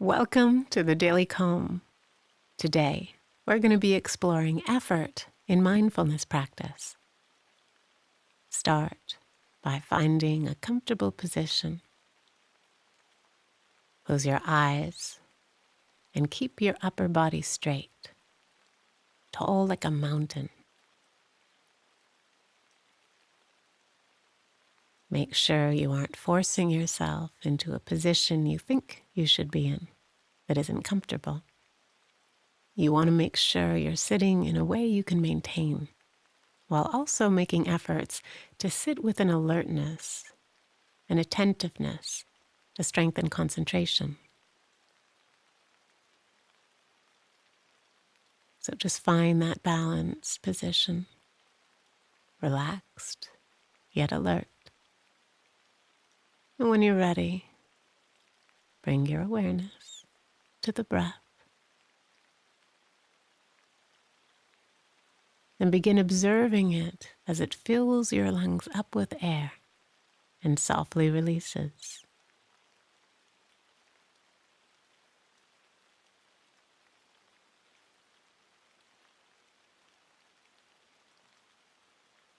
Welcome to the Daily Calm. Today, we're going to be exploring effort in mindfulness practice. Start by finding a comfortable position. Close your eyes and keep your upper body straight, tall like a mountain. Make sure you aren't forcing yourself into a position you think you should be in that isn't comfortable. You want to make sure you're sitting in a way you can maintain, while also making efforts to sit with an alertness and attentiveness to strengthen concentration. So just find that balanced position, relaxed yet alert. And when you're ready, bring your awareness to the breath and begin observing it as it fills your lungs up with air and softly releases.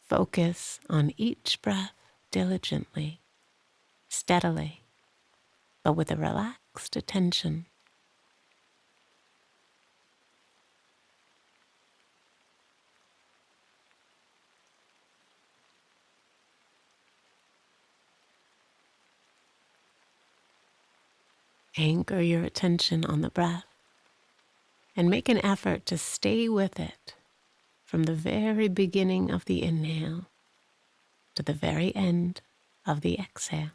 Focus on each breath diligently, steadily, but with a relaxed attention. Anchor your attention on the breath and make an effort to stay with it from the very beginning of the inhale to the very end of the exhale.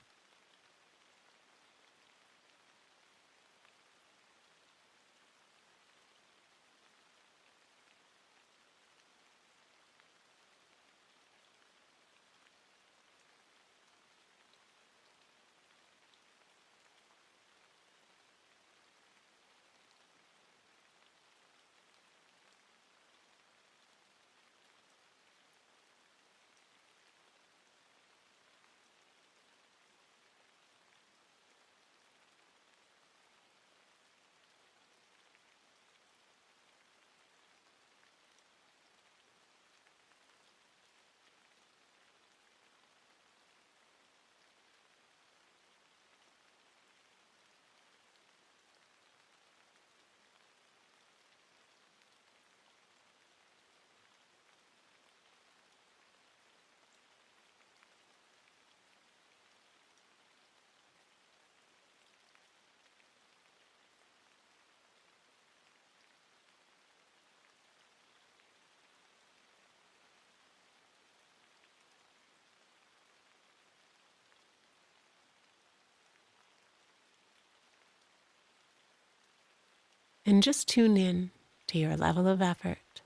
And just tune in to your level of effort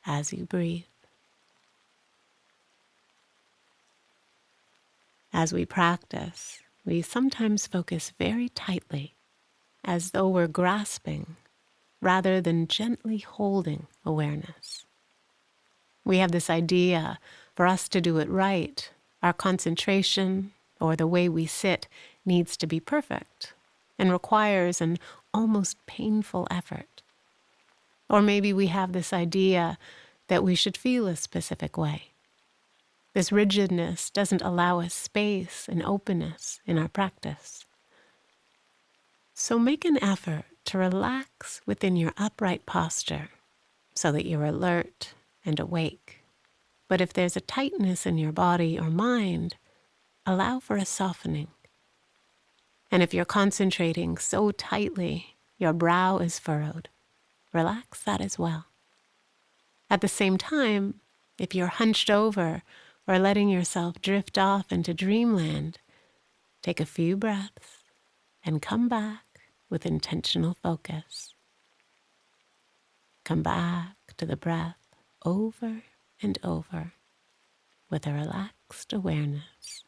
as you breathe. As we practice, we sometimes focus very tightly, as though we're grasping rather than gently holding awareness. We have this idea for us to do it right, our concentration or the way we sit needs to be perfect and requires an almost painful effort. Or maybe we have this idea that we should feel a specific way. This rigidness doesn't allow us space and openness in our practice. So make an effort to relax within your upright posture so that you're alert and awake. But if there's a tightness in your body or mind, allow for a softening. And if you're concentrating so tightly, your brow is furrowed, relax that as well. At the same time, if you're hunched over or letting yourself drift off into dreamland, take a few breaths and come back with intentional focus. Come back to the breath over and over with a relaxed awareness.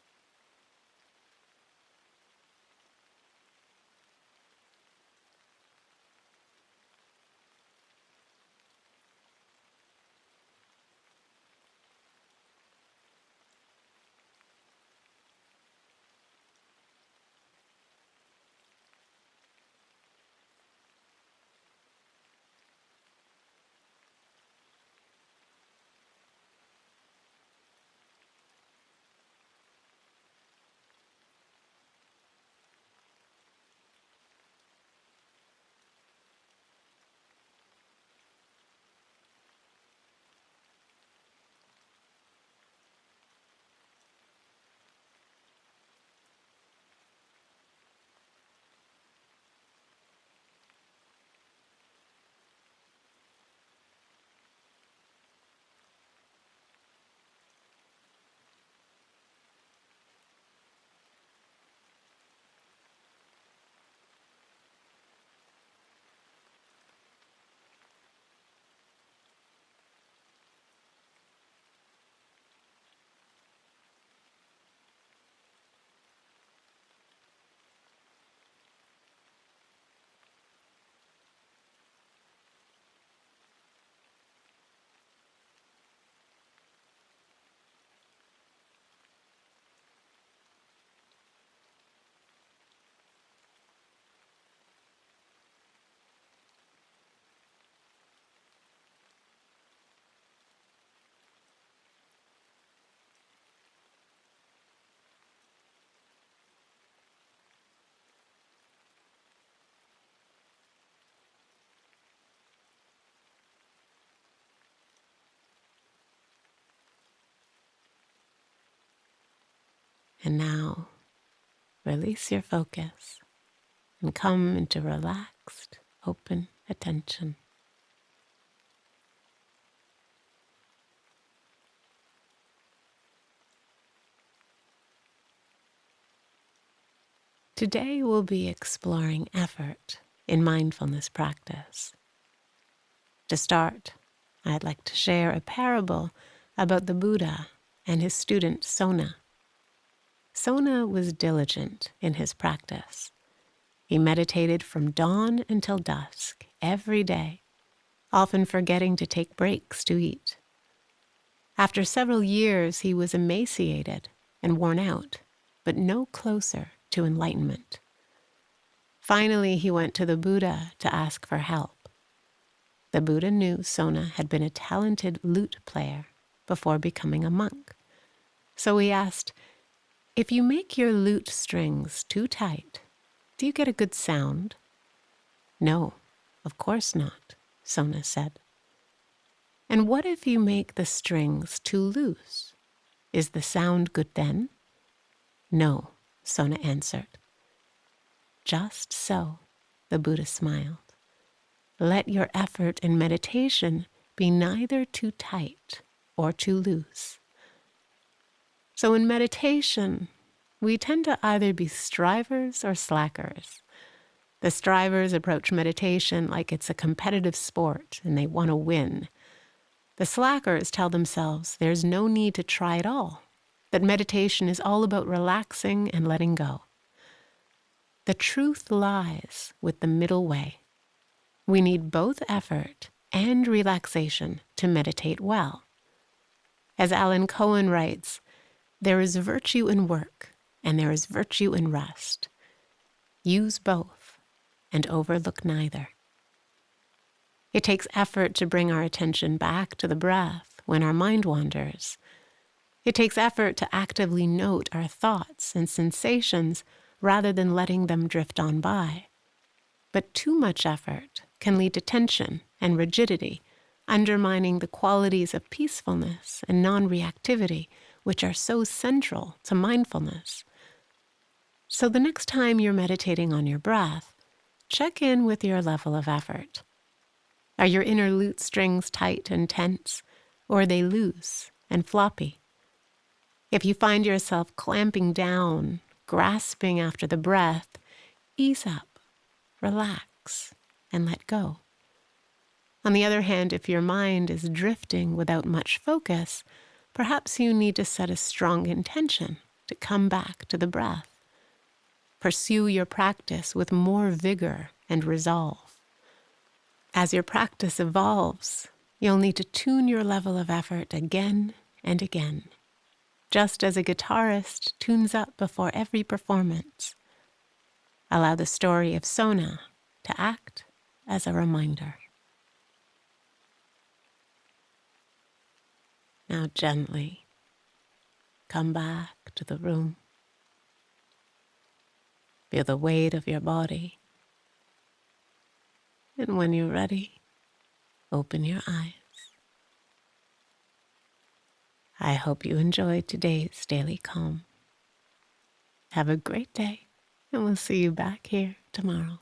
And now, release your focus and come into relaxed, open attention. Today we'll be exploring effort in mindfulness practice. To start, I'd like to share a parable about the Buddha and his student Sona. Sona was diligent in his practice. He meditated from dawn until dusk every day, often forgetting to take breaks to eat. After several years, he was emaciated and worn out, but no closer to enlightenment. Finally, he went to the Buddha to ask for help. The Buddha knew Sona had been a talented lute player before becoming a monk. So he asked, "If you make your lute strings too tight, do you get a good sound?" "No, of course not," Sona said. "And what if you make the strings too loose? Is the sound good then?" "No," Sona answered. Just so, the Buddha smiled. Let your effort in meditation be neither too tight or too loose. So in meditation, we tend to either be strivers or slackers. The strivers approach meditation like it's a competitive sport and they want to win. The slackers tell themselves there's no need to try at all, that meditation is all about relaxing and letting go. The truth lies with the middle way. We need both effort and relaxation to meditate well. As Alan Cohen writes, there is virtue in work and there is virtue in rest. Use both and overlook neither. It takes effort to bring our attention back to the breath when our mind wanders. It takes effort to actively note our thoughts and sensations rather than letting them drift on by. But too much effort can lead to tension and rigidity, undermining the qualities of peacefulness and non-reactivity, which are so central to mindfulness. So the next time you're meditating on your breath, check in with your level of effort. Are your inner lute strings tight and tense, or are they loose and floppy? If you find yourself clamping down, grasping after the breath, ease up, relax, and let go. On the other hand, if your mind is drifting without much focus, perhaps you need to set a strong intention to come back to the breath. Pursue your practice with more vigor and resolve. As your practice evolves, you'll need to tune your level of effort again and again, just as a guitarist tunes up before every performance. Allow the story of Sona to act as a reminder. Now gently come back to the room. Feel the weight of your body. And when you're ready, open your eyes. I hope you enjoyed today's Daily Calm. Have a great day, and we'll see you back here tomorrow.